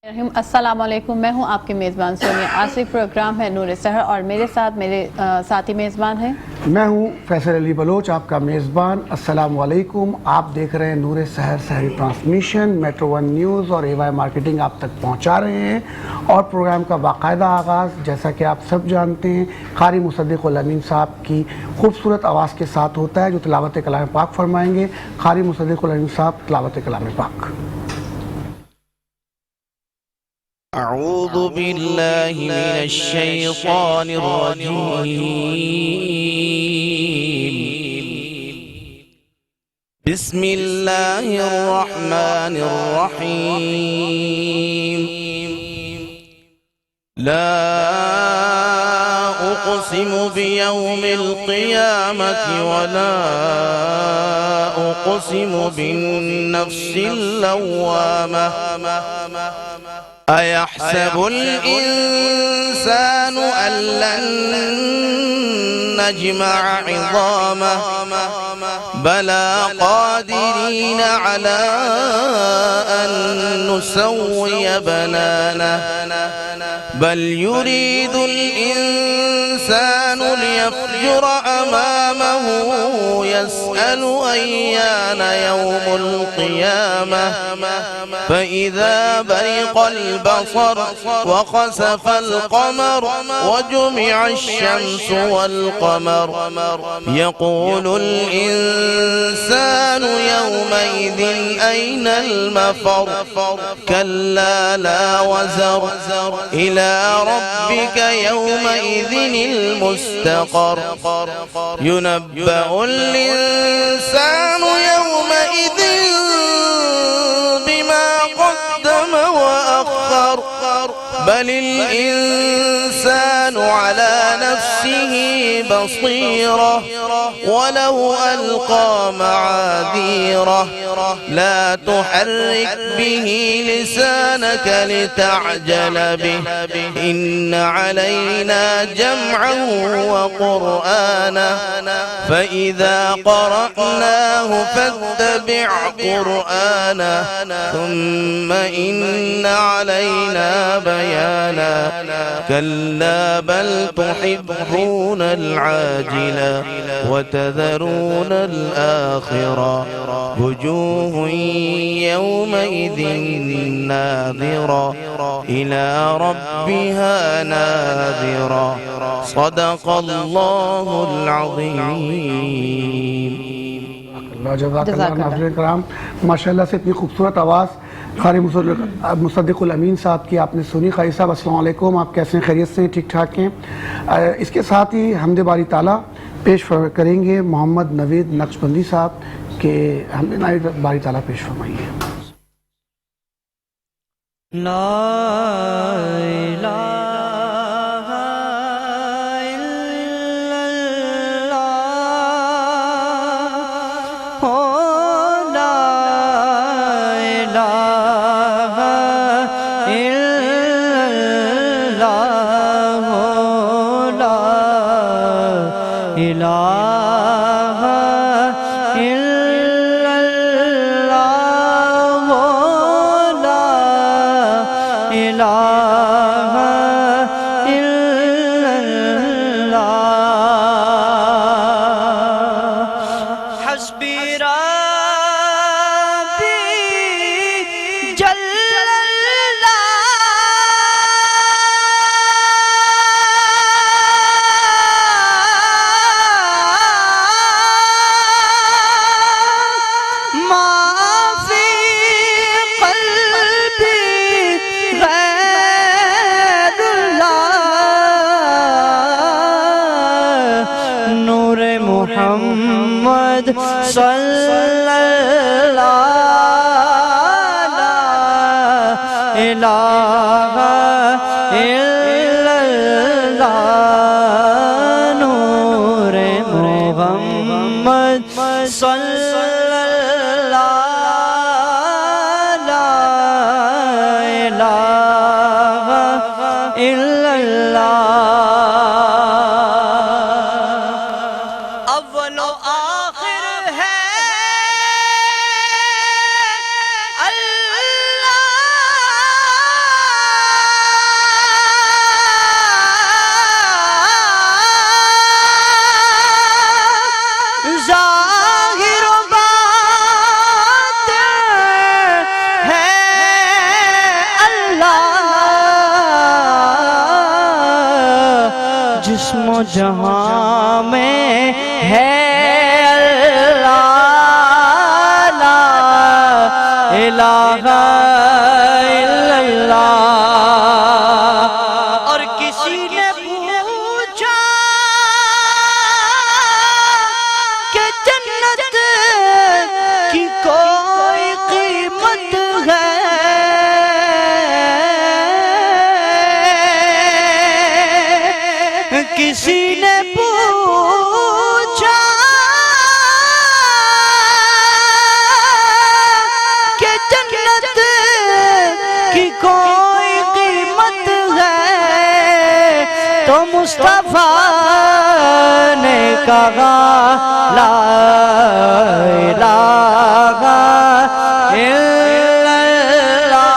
السلام علیکم، میں ہوں آپ کی میزبان سونیا۔ آج ایک پروگرام ہے نور سحر اور میرے ساتھ میرے ساتھی میزبان ہیں۔ میں ہوں فیصل علی بلوچ، آپ کا میزبان۔ السلام علیکم، آپ دیکھ رہے ہیں نور سحر سحری ٹرانسمیشن، میٹرو ون نیوز اور اے وائی مارکیٹنگ آپ تک پہنچا رہے ہیں۔ اور پروگرام کا باقاعدہ آغاز جیسا کہ آپ سب جانتے ہیں قاری مصدق الامین صاحب کی خوبصورت آواز کے ساتھ ہوتا ہے، جو تلاوت کلام پاک فرمائیں گے۔ قاری مصدق الامین صاحب، تلاوت کلام پاک۔ اعوذ باللہ من الشیطان الرجیم، بسم اللہ الرحمن الرحیم۔ لا اقسم بیوم القیامة ولا اقسم بالنفس اللوامة، أيحسب الإنسان أن لن نجمع عظامه بلى قادرين على أن نسوي بنانه بل يريد الإنسان ليفجر أمامه يسأل أيان يوم القيامة فإذا برق البصر وخسف القمر وجمع الشمس والقمر يقول الإنسان يومئذ أين المفر كلا لا وزر إلى ربك يومئذ المستقر ينبأ الإنسان يومئذ بما قدم وأخر بل الإنسان على نفسه بصيرة ولو ألقى معاذيره لا تحرك به لسانك لتعجل به إن علينا جمعه وقرآنه فإذا قرأناه فاتبع قرآنه ثم إن علينا بيانا كلا بل تحبون العاجلة وتذرون الآخرة وجوه يومئذ ناظرة إلى ربها ناظرة صدق الله العظيم۔ جزاک اللہ۔ ناظرین کرام، ماشاءاللہ سے اتنی خوبصورت آواز قاری مصدق الامین صاحب کی آپ نے سنی۔ قاری صاحب السلام علیکم، آپ کیسے ہیں؟ خیریت سے ہیں؟ ٹھیک ٹھاک ہیں؟ اس کے ساتھ ہی حمد باری تعالیٰ پیش کریں گے محمد نوید نقشبندی صاحب کے حمد باری تعالیٰ پیش فرمائیے۔ لا الہ محمد صلی اللہ الہ الا اللہ نور محمد صلی اللہ الہ الا اللہ۔ اول و آخر ہے اللہ چشم و جہاں میں ہے اللہ، لا الہ الا اللہ۔ اور کسی نے پوچھا کہ جنت کی کوئی قیمت ہے؟ کسی نے پوچھا کہ جنت کی کوئی قیمت ہے؟ تو مصطفیٰ نے کہا لا الہ الا اللہ،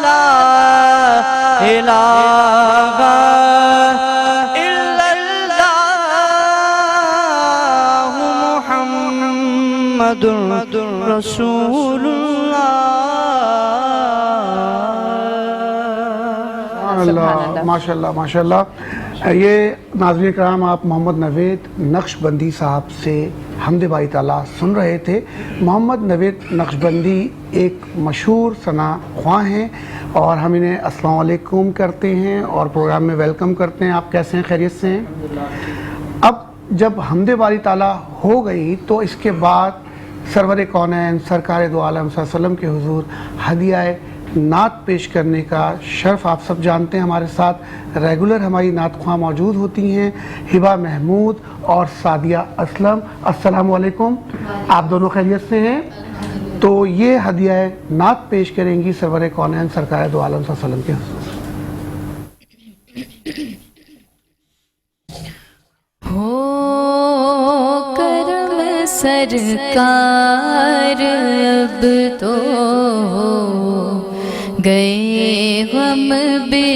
لا الہ الا اللہ، محمد رسول اللہ۔ ماشاء اللہ ماشاء اللہ۔ یہ ناظرین کرام، آپ محمد نوید نقش بندی صاحب سے حمد باری تعالیٰ سن رہے تھے۔ محمد نوید نقش بندی ایک مشہور ثنا خواں ہیں اور ہم انہیں السلام علیکم کرتے ہیں اور پروگرام میں ویلکم کرتے ہیں۔ آپ کیسے ہیں؟ خیریت سے ہیں؟ اب جب حمد باری تعالیٰ ہو گئی تو اس کے بعد سرور کونین سرکار دو عالم صلی اللہ علیہ وسلم کے حضور ہدیہ نعت پیش کرنے کا شرف آپ سب جانتے ہیں۔ ہمارے ساتھ ریگولر ہماری نعت خواں موجود ہوتی ہیں، ہبہ محمود اور سعدیہ اسلم۔ السلام علیکم، آپ دونوں خیریت سے ہیں؟ تو یہ ہدیہ نعت پیش کریں گی سرور کونین سرکار دو عالم صلی اللہ علیہ وسلم کے حضور۔ ہو کرم سرکار اب تو گئے غم بے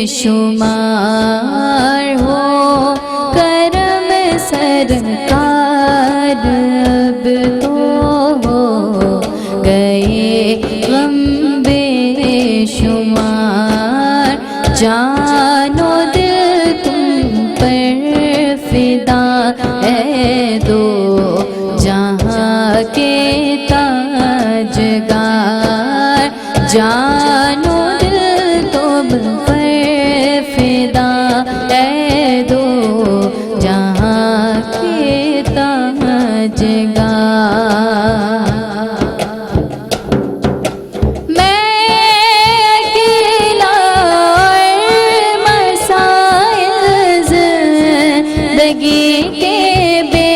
شمار، ہو کرم سرکار اب تو گئے غم بے شمار، جان و دل تم پر فدا ہے دو جہاں کے تاجگار، جان و دل تم پر فدا ہے دو جہاں کے تاجگار۔ میں اکیلا مسائل زندگی کے بے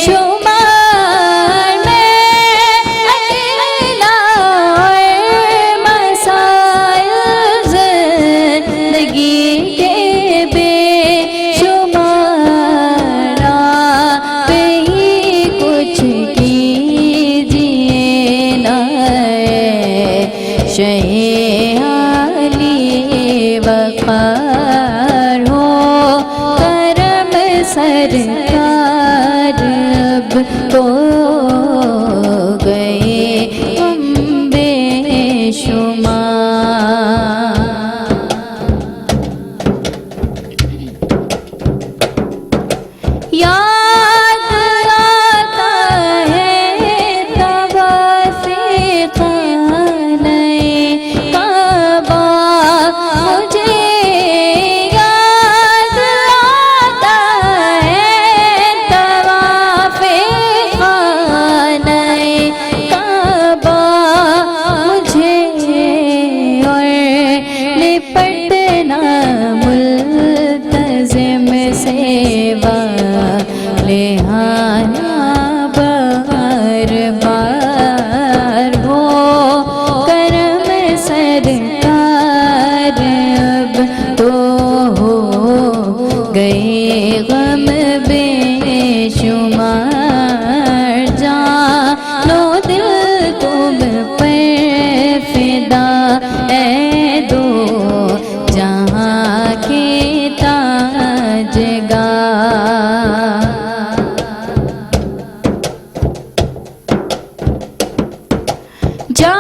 شمار، میں اکیلا مسائل زندگی کے بے شمار، آپ ہی کچھ کیجیے نا شہ علی وقار، ہو کرم سرکار اب تو گئے ہم بے شمار۔ یاد آتا ہے طواف خانہ کعبہ، مجھے یاد آتا ہے طواف خانہ کعبہ، مجھے اور لپٹنا ملتزم سیوا لہانا بار بار، ہو کرم سرکار اب تو ہو گئے غم بے شمار، جان و دل تم پر فدا ہے دو جہاں کے تاجگار۔ جا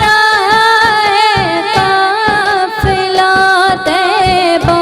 رہا ہے قافلہ طیبہ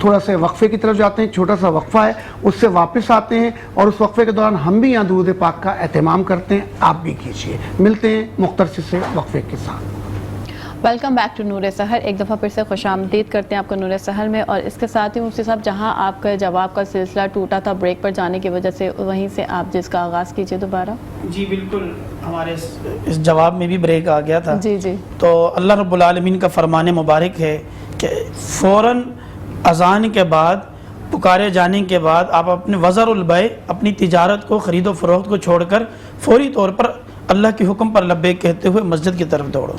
تھوڑا سے وقفے کی طرف جاتے ہیں, ایک چھوٹا سا وقفہ ہے, اس سے واپس آتے ہیں اور اس وقفے کے دوران ہم بھی یہاں درود پاک کا اہتمام کرتے ہیں, آپ بھی کیجیے. ملتے ہیں مختصر سے وقفے کے ساتھ. ویلکم بیک ٹو نور سحر. ایک دفعہ پھر سے خوش آمدید کرتے ہیں آپ کو نور سحر میں. اور اس کے ساتھ ہی مفتی صاحب, جہاں آپ کا جواب کا سلسلہ ٹوٹا تھا بریک پر جانے کی وجہ سے, وہیں سے آپ جس کا آغاز کیجیے دوبارہ. جی بالکل, ہمارے اس جواب میں بھی بریک آ گیا تھا. جی جی. تو اللہ رب العالمین کا فرمان مبارک ہے کہ فوراً اذان کے بعد, پکارے جانے کے بعد آپ اپنے وزر البیع, اپنی تجارت کو, خرید و فروخت کو چھوڑ کر فوری طور پر اللہ کے حکم پر لبیک کہتے ہوئے مسجد کی طرف دوڑو.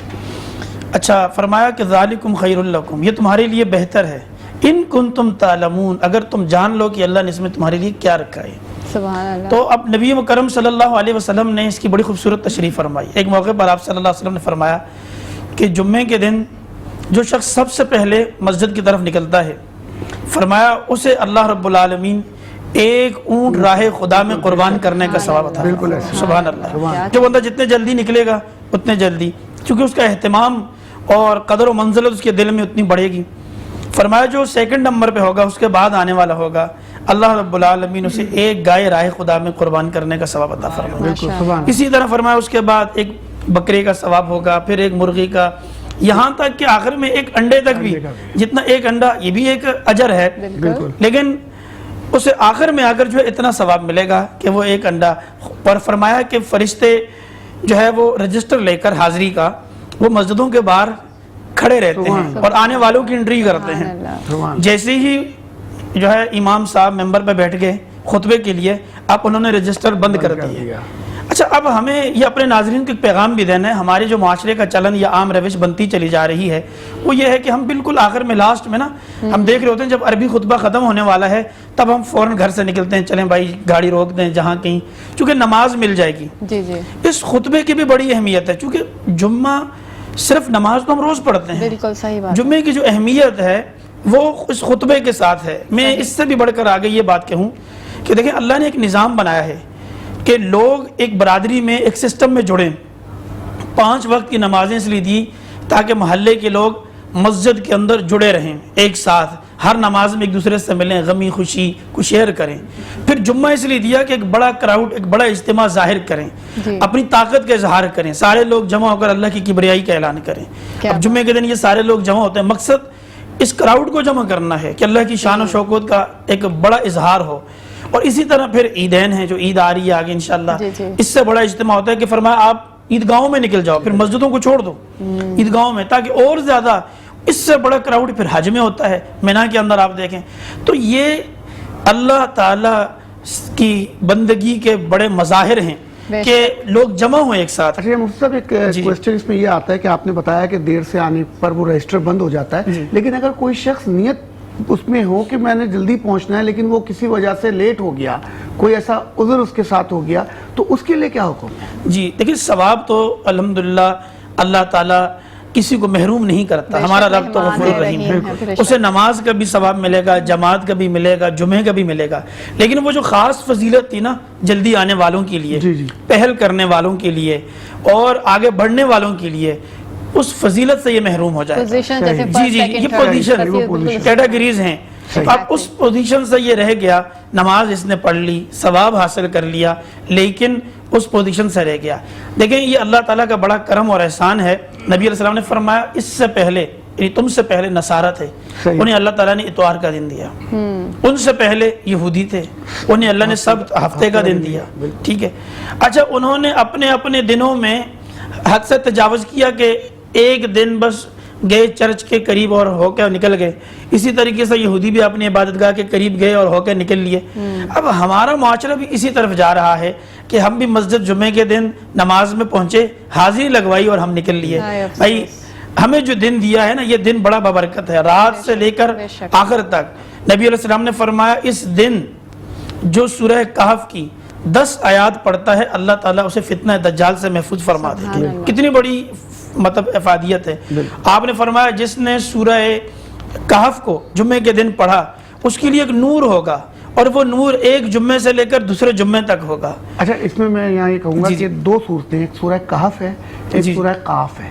اچھا, فرمایا کہ ذالکم خیر لکم, یہ تمہارے لیے بہتر ہے, ان کنتم تعلمون, اگر تم جان لو کہ اللہ نے اس میں تمہارے لیے کیا رکھا ہے. سبحان اللہ. تو اب نبی مکرم صلی اللہ علیہ وسلم نے اس کی بڑی خوبصورت تشریح فرمائی. ایک موقع پر آپ صلی اللہ علیہ وسلم نے فرمایا کہ جمعے کے دن جو شخص سب سے پہلے مسجد کی طرف نکلتا ہے, فرمایا اسے اللہ رب العالمین ایک اونٹ راہ خدا میں قربان کرنے کا ثواب عطا فرمائے. سبحان اللہ. جو بندہ جتنے جلدی نکلے گا اتنے جلدی, چونکہ اس کا اہتمام اور قدر و منزلت اس کے دل میں اتنی بڑھے گی. فرمایا جو سیکنڈ نمبر پہ ہوگا, اس کے بعد آنے والا ہوگا, اللہ رب العالمین اسے ایک گائے راہ خدا میں قربان کرنے کا ثواب عطا فرمائے. اسی طرح فرمایا اس کے بعد ایک بکرے کا ثواب ہوگا, پھر ایک مرغی کا, یہاں تک کہ آخر میں ایک انڈے تک بھی, جتنا ایک انڈا, یہ بھی ایک اجر ہے, لیکن اسے آخر میں آ کر جو ہے اتنا ثواب ملے گا کہ وہ ایک انڈا. پر فرمایا کہ فرشتے جو ہے وہ رجسٹر لے کر حاضری کا وہ مسجدوں کے باہر کھڑے رہتے ہیں اور آنے والوں کی انٹری کرتے ہیں. جیسے ہی جو ہے امام صاحب ممبر پہ بیٹھ گئے خطبے کے لیے, اب انہوں نے رجسٹر بند کر دیا. اچھا, اب ہمیں یہ اپنے ناظرین کو ایک پیغام بھی دینا ہے. ہمارے جو معاشرے کا چلن یا عام روش بنتی چلی جا رہی ہے وہ یہ ہے کہ ہم بالکل آخر میں, لاسٹ میں نا, ہم دیکھ رہے ہوتے ہیں جب عربی خطبہ ختم ہونے والا ہے تب ہم فوراً گھر سے نکلتے ہیں, چلیں بھائی گاڑی روک دیں جہاں کہیں, چونکہ نماز مل جائے گی. جی جی. اس خطبے کی بھی بڑی اہمیت ہے, چونکہ جمعہ صرف نماز تو ہم روز پڑھتے ہیں, بالکل صحیح بات. جمعے کی جو اہمیت ہے وہ اس خطبے کے ساتھ ہے. میں اس سے بھی بڑھ کر آگے یہ بات کہوں کہ دیکھیں, اللہ نے ایک نظام بنایا ہے کہ لوگ ایک برادری میں, ایک سسٹم میں جڑیں. 5 وقت کی نمازیں اس لیے دی تاکہ محلے کے لوگ مسجد کے اندر جڑے رہیں ایک ساتھ, ہر نماز میں ایک دوسرے سے ملیں, غمی خوشی کو شیئر کریں. پھر جمعہ اس لیے دیا کہ ایک بڑا کراؤڈ, ایک بڑا اجتماع ظاہر کریں, اپنی طاقت کا اظہار کریں, سارے لوگ جمع ہو کر اللہ کی کبریائی کا اعلان کریں. اب جمعے کے دن یہ سارے لوگ جمع ہوتے ہیں, مقصد اس کراؤڈ کو جمع کرنا ہے کہ اللہ کی شان و شوکت کا ایک بڑا اظہار ہو. اور اسی طرح پھر عیدین ہیں, جو عید آ رہی ہے آگے انشاءاللہ, اس سے بڑا اجتماع ہوتا ہے کہ فرمایا آپ عیدگاہوں میں نکل جاؤ, پھر مسجدوں کو چھوڑ دو عیدگاہوں میں, تاکہ اور زیادہ. اس سے بڑا کراؤڈ پھر حج میں ہوتا ہے, مینا کے اندر آپ دیکھیں. تو یہ اللہ تعالی کی بندگی کے بڑے مظاہر ہیں کہ لوگ جمع ہوئے ایک ساتھ. اچھا مفتی صاحب, ایک کوشچن اس میں یہ آتا ہے کہ آپ نے بتایا کہ دیر سے آنے پر وہ رجسٹر بند ہو جاتا ہے, لیکن اگر کوئی شخص نیت اس میں ہو کہ میں نے جلدی پہنچنا ہے لیکن وہ کسی وجہ سے لیٹ ہو گیا, کوئی ایسا عذر اس کے ساتھ ہو گیا, تو اس کے لیے کیا حکم ہے؟ جی دیکھیں, ثواب تو الحمدللہ اللہ تعالیٰ کسی کو محروم نہیں کرتا, ہمارا رب تو غفور رحیم ہے. اسے نماز کا بھی ثواب ملے گا, جماعت کا بھی ملے گا, جمعے کا بھی ملے گا. لیکن وہ جو خاص فضیلت تھی نا جلدی آنے والوں کے لیے, پہل کرنے والوں کے لیے اور آگے بڑھنے والوں کے لیے, اس فضیلت سے یہ محروم ہو جائے. جی جی, یہ پوزیشن کیٹیگریز ہیں. اب اس پوزیشن سے یہ رہ گیا, نماز اس نے پڑھ لی, ثواب حاصل کر لیا, لیکن اس پوزیشن سے رہ گیا. دیکھیں یہ اللہ تعالیٰ کا بڑا کرم اور احسان ہے. نبی علیہ السلام نے فرمایا اس سے پہلے, تم سے پہلے نصارہ تھے, انہیں اللہ تعالیٰ نے اتوار کا دن دیا. ان سے پہلے یہودی تھے, انہیں اللہ نے سبت ہفتے کا دن دیا. ٹھیک ہے. اچھا, انہوں نے اپنے اپنے دنوں میں حد سے تجاوز کیا کہ ایک دن بس گئے چرچ کے قریب اور ہو کے نکل گئے. اسی طریقے سے یہودی بھی اپنی عبادت گاہ کے قریب گئے اور ہو کے نکل لیے. اب ہمارا معاشرہ بھی اسی طرف جا رہا ہے کہ ہم بھی مسجد جمعے کے دن نماز میں پہنچے, حاضری لگوائی اور ہم نکل لیے. بھائی ہمیں جو دن دیا ہے نا, یہ دن بڑا بابرکت ہے, رات سے لے کر آخر تک. نبی علیہ السلام نے فرمایا اس دن جو سورہ کہف کی 10 آیات پڑھتا ہے اللہ تعالیٰ اسے فتنہ دجال سے محفوظ فرما دیتے ہیں. کتنی بڑی مطلب افادیت ہے. آپ نے فرمایا جس نے سورہ کہف کو جمعے کے دن پڑھا اس کے لیے ایک نور ہوگا, اور وہ نور ایک جمعے سے لے کر دوسرے جمعے تک ہوگا. اچھا, اس میں یہاں یہ کہوں گا کہ 2 صورتیں, ایک سورہ کہف ہے, ایک سورہ قاف ہے.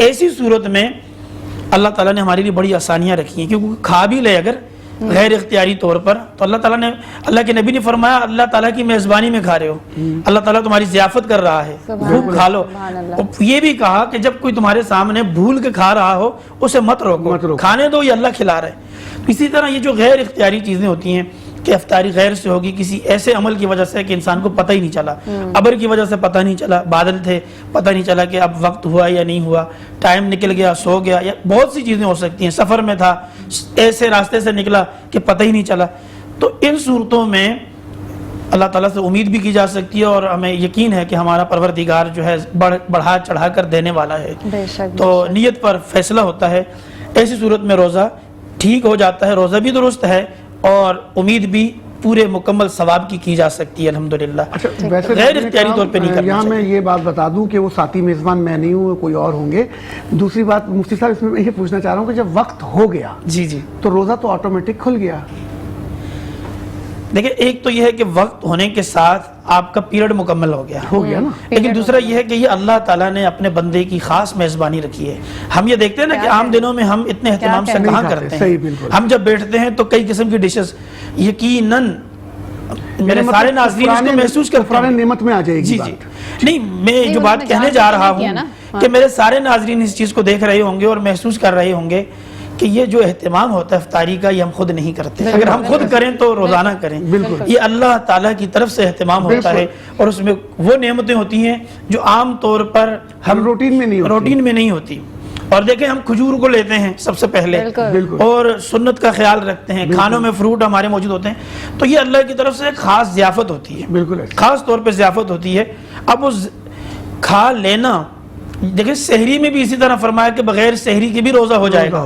ایسی صورت میں اللہ تعالیٰ نے ہمارے لیے بڑی آسانیاں رکھی ہیں، کیونکہ کھا بھی لے اگر غیر اختیاری طور پر تو اللہ تعالیٰ نے، اللہ کے نبی نے فرمایا اللہ تعالیٰ کی میزبانی میں کھا رہے ہو، اللہ تعالیٰ تمہاری ضیافت کر رہا ہے، خوب کھا لو۔ اور یہ بھی کہا کہ جب کوئی تمہارے سامنے بھول کے کھا رہا ہو اسے مت روکو، کھانے دو، یہ اللہ کھلا رہا ہے۔ اسی طرح یہ جو غیر اختیاری چیزیں ہوتی ہیں کہ افطاری غیر سے ہوگی، کسی ایسے عمل کی وجہ سے کہ انسان کو پتہ ہی نہیں چلا، ابر کی وجہ سے پتہ نہیں چلا، بادل تھے پتہ نہیں چلا کہ اب وقت ہوا یا نہیں ہوا، ٹائم نکل گیا، سو گیا، یا بہت سی چیزیں ہو سکتی ہیں، سفر میں تھا ایسے راستے سے نکلا کہ پتہ ہی نہیں چلا۔ تو ان صورتوں میں اللہ تعالیٰ سے امید بھی کی جا سکتی ہے اور ہمیں یقین ہے کہ ہمارا پروردگار جو ہے بڑھا چڑھا کر دینے والا ہے، تو نیت پر فیصلہ ہوتا ہے۔ ایسی صورت میں روزہ ٹھیک ہو جاتا ہے، روزہ بھی درست ہے اور امید بھی پورے مکمل ثواب کی جا سکتی ہے الحمدللہ۔ ویسے غیر اختیاری طور پہ نہیں کرنا یہاں میں چاہیے۔ یہ بات بتا دوں کہ وہ ساتھی میزبان میں نہیں ہوں، کوئی اور ہوں گے۔ دوسری بات مفتی صاحب اس میں یہ پوچھنا چاہ رہا ہوں کہ جب وقت ہو گیا جی جی، تو روزہ تو آٹومیٹک کھل گیا؟ دیکھیں ایک تو یہ ہے کہ وقت ہونے کے ساتھ آپ کا پیریڈ مکمل ہو گیا نا، لیکن دوسرا یہ ہے کہ یہ اللہ تعالیٰ نے اپنے بندے کی خاص میزبانی رکھی ہے۔ ہم یہ دیکھتے ہیں نا کہ عام دنوں میں ہم اتنے اہتمام سے کہاں کرتے ہیں، ہم جب بیٹھتے ہیں تو کئی قسم کی ڈشز، یقیناً میرے سارے ناظرین اس کو محسوس کرتے ہیں، نعمت میں آ جائے گی جی جی، نہیں میں جو بات کہنے جا رہا ہوں کہ میرے سارے ناظرین اس چیز کو دیکھ رہے ہوں گے اور محسوس کر رہے ہوں گے کہ یہ جو اہتمام ہوتا ہے افطاری کا یہ ہم خود نہیں کرتے، اگر ہم خود کریں تو روزانہ کریں، یہ اللہ تعالیٰ کی طرف سے اہتمام ہوتا ہے اور اس میں وہ نعمتیں ہوتی ہیں جو عام طور پر ہم روٹین میں نہیں ہوتی۔ اور دیکھیں ہم کھجور کو لیتے ہیں سب سے پہلے اور سنت کا خیال رکھتے ہیں، کھانوں میں فروٹ ہمارے موجود ہوتے ہیں، تو یہ اللہ کی طرف سے ایک خاص ضیافت ہوتی ہے، خاص طور پہ ضیافت ہوتی ہے۔ اب وہ کھا لینا، دیکھیں سحری میں بھی اسی طرح فرمایا کہ بغیر سحری کے بھی روزہ ہو جائے گا،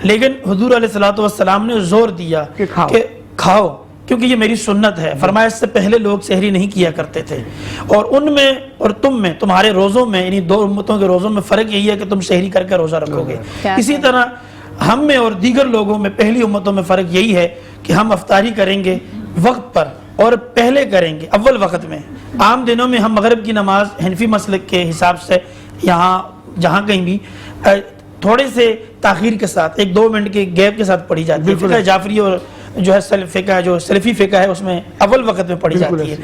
لیکن حضور علیہ السلام نے زور دیا کہ کھاؤ کیونکہ یہ میری سنت ہے۔ فرمایا اس سے پہلے لوگ سحری نہیں کیا کرتے تھے، اور ان میں اور تم میں، تمہارے روزوں میں، یعنی دو امتوں کے روزوں میں فرق یہی ہے کہ تم سحری کر کے روزہ رکھو گے۔ اسی طرح ہم میں اور دیگر لوگوں میں، پہلی امتوں میں فرق یہی ہے کہ ہم افطاری کریں گے وقت پر اور پہلے کریں گے اول وقت میں۔ عام دنوں میں ہم مغرب کی نماز حنفی مسلک کے حساب سے یہاں جہاں کہیں بھی تھوڑے سے تاخیر کے ساتھ، 1-2 منٹ کے گیپ کے ساتھ پڑھی جاتی ہے۔ فقہ جعفری اور جو ہے فقہ جو سلفی فقہ ہے اس میں اول وقت میں پڑھی جاتی ہے،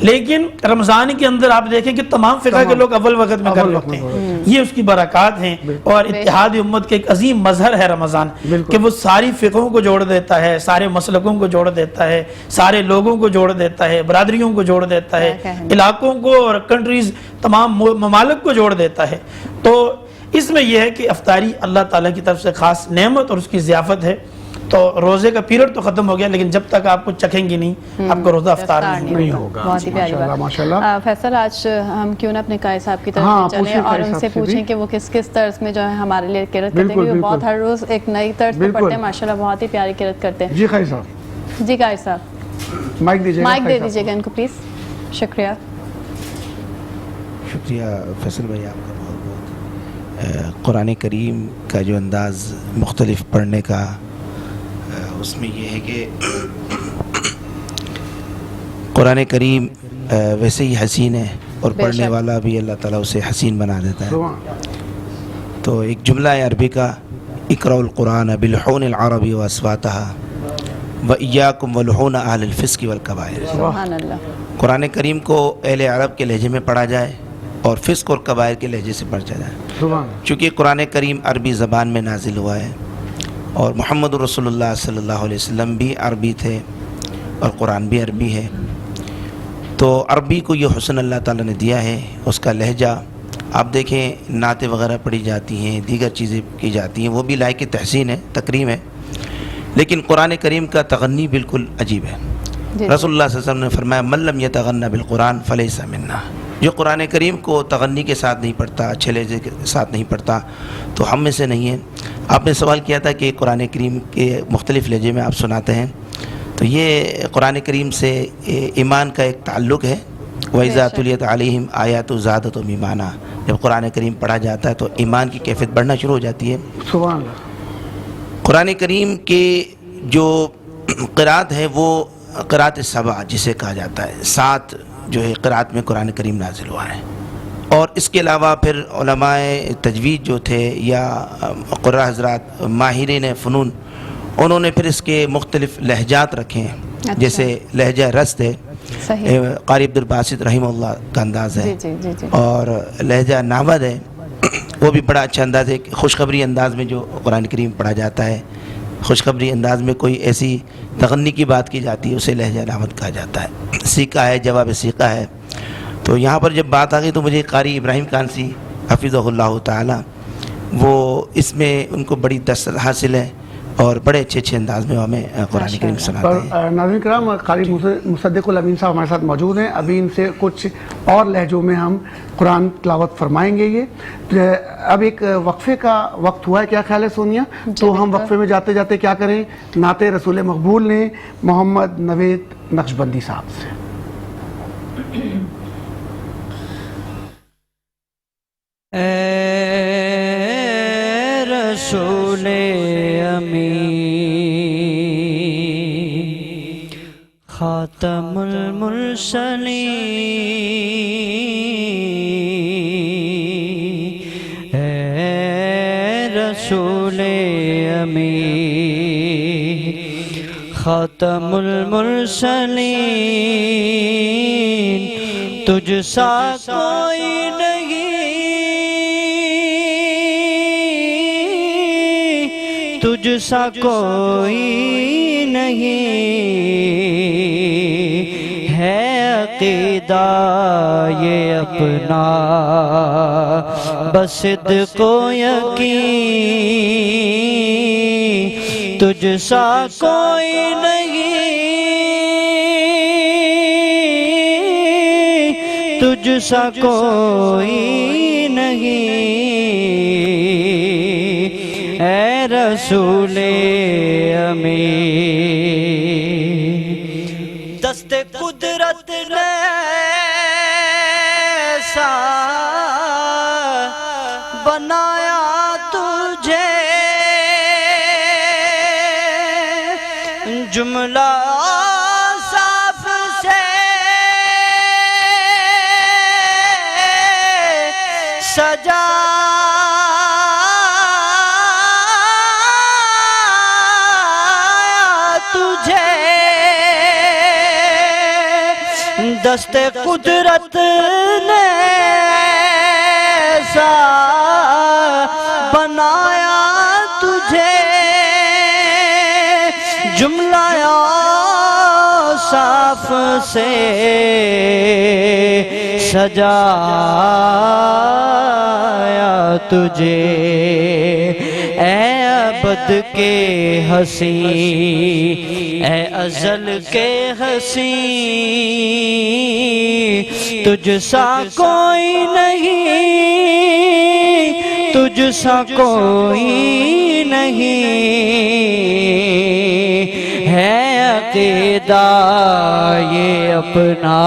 لیکن رمضان کے اندر آپ دیکھیں کہ تمام فقہ کے لوگ اول وقت میں کر لیتے ہیں، یہ اس کی برکات ہیں۔ اور اتحاد امت کے ایک عظیم مظہر ہے رمضان کہ وہ ساری فقہوں کو جوڑ دیتا ہے، سارے مسلکوں کو جوڑ دیتا ہے، سارے لوگوں کو جوڑ دیتا ہے، برادریوں کو جوڑ دیتا ہے، علاقوں کو اور کنٹریز، تمام ممالک کو جوڑ دیتا ہے۔ تو اس میں یہ ہے کہ افطاری اللہ تعالیٰ کی طرف سے خاص نعمت اور اس کی ضیافت ہے۔ تو روزے کا پیریڈ تو ختم ہو گیا، لیکن جب تک آپ کو چکھیں گی نہیں آپ کو روزہ افطار نہیں ہوگا۔ بہت ہی پیاری بات۔ فیصل آج ہم کیوں نہ اپنے قائد صاحب کی طرف چلیں اور ان سے پوچھیں کہ وہ کس کس طرز میں جو ہے ہمارے لیے قرت کرتے ہیں، وہ بہت ہر روز ایک نئی طرز پہ پڑھتے ہیں، ماشاءاللہ بہت ہی پیاری قرت کرتے ہیں۔ جی قائد صاحب، جی قائد صاحب مائک دے دیجیے گا ان کو پلیز۔ شکریہ فیصل بھائی آپ کا بہت بہت۔ قرآن کریم کا جو انداز مختلف پڑھنے کا، اس میں یہ ہے کہ قرآن کریم ویسے ہی حسین ہے اور پڑھنے والا بھی اللہ تعالیٰ اسے حسین بنا دیتا ہے۔ تو ایک جملہ ہے عربی کا، اقرأوا القرآن بلحون العرب واصواتها وإياكم ولحون اہل الفسق والکبائر۔ سبحان اللہ۔ قرآن کریم کو اہل عرب کے لہجے میں پڑھا جائے اور فسق اور کبائر کے لہجے سے پڑھا جائے، چونکہ قرآن کریم عربی زبان میں نازل ہوا ہے اور محمد رسول اللہ صلی اللہ علیہ وسلم بھی عربی تھے اور قرآن بھی عربی ہے، تو عربی کو یہ حسن اللہ تعالیٰ نے دیا ہے، اس کا لہجہ۔ آپ دیکھیں نعتیں وغیرہ پڑھی جاتی ہیں، دیگر چیزیں کی جاتی ہیں، وہ بھی لائق تحسین ہے، تکریم ہے، لیکن قرآن کریم کا تغنی بالکل عجیب ہے۔ رسول اللہ صلی اللہ علیہ وسلم نے فرمایا من لم یتغنى بالقرآن فلیس منا، جو قرآن کریم کو تغنی کے ساتھ نہیں پڑھتا، اچھے لہجے کے ساتھ نہیں پڑھتا تو ہم میں سے نہیں ہے۔ آپ نے سوال کیا تھا کہ قرآن کریم کے مختلف لہجے میں آپ سناتے ہیں، تو یہ قرآن کریم سے ایمان کا ایک تعلق ہے۔ وَإِذَا تُلِيَتْ عَلَيْهِمْ آيَاتُ زَادَتْهُمْ ایمانا، جب قرآن کریم پڑھا جاتا ہے تو ایمان کی کیفیت بڑھنا شروع ہو جاتی ہے۔ سبحان اللہ۔ قرآن کریم کے جو قرات ہے وہ قرات سبع جسے کہا جاتا ہے، 7 جو ہے قرات میں قرآن کریم نازل ہوا ہے، اور اس کے علاوہ پھر علماء تجوید جو تھے یا قراء حضرات ماہرین فنون، انہوں نے پھر اس کے مختلف لہجات رکھے ہیں، جیسے لہجہ رست ہے، صحیح، قاری عبد الباسط رحمہ اللہ کا انداز ہے، جی جی جی، اور لہجہ ناود ہے، وہ بھی بڑا اچھا انداز ہے، خوشخبری انداز میں جو قرآن کریم پڑھا جاتا ہے، خوشخبری انداز میں کوئی ایسی تغنی کی بات کی جاتی ہے اسے لہجہ ناود کہا جاتا ہے، سیکھا ہے، جواب سیکھا ہے۔ تو یہاں پر جب بات آ گئی تو مجھے قاری ابراہیم کانسی حفظہ اللہ تعالی، وہ اس میں ان کو بڑی دست حاصل ہے اور بڑے اچھے اچھے انداز میں ہمیں قرآن کریم سناتے ہیں۔ پر ناظرین کرام، قاری مصدق الامین صاحب ہمارے ساتھ موجود ہیں، ابھی ان سے کچھ اور لہجوں میں ہم قرآن تلاوت فرمائیں گے۔ یہ اب ایک وقفے کا وقت ہوا ہے، کیا خیال ہے سونیا؟ تو ہم وقفے میں جاتے جاتے کیا کریں، نعت رسول مقبول نے محمد نوید نقشبندی صاحب سے۔ اے رسول امین خاتم المرسلین، اے رسول امین خاتم المرسلین، تجھ سا کوئی نہیں، تجھ سا کوئی نہیں ہے، عقیدہ یہ اپنا بس صدق و یقین، تجھ سا کوئی نہیں، تجھ سا کوئی نہیں، اے رسول امین۔ دست قدرت نے ایسا بنایا تجھے، جملہ صاف سے سجا دست قدرت نے ایسا بنایا تجھے، جملہ صاف سے سجایا تجھے، اے ابد کے حسین، اے ازل کے حسین، تجھ سا کوئی نہیں، تجھ سا کوئی نہیں ہے، عقیدہ یہ اپنا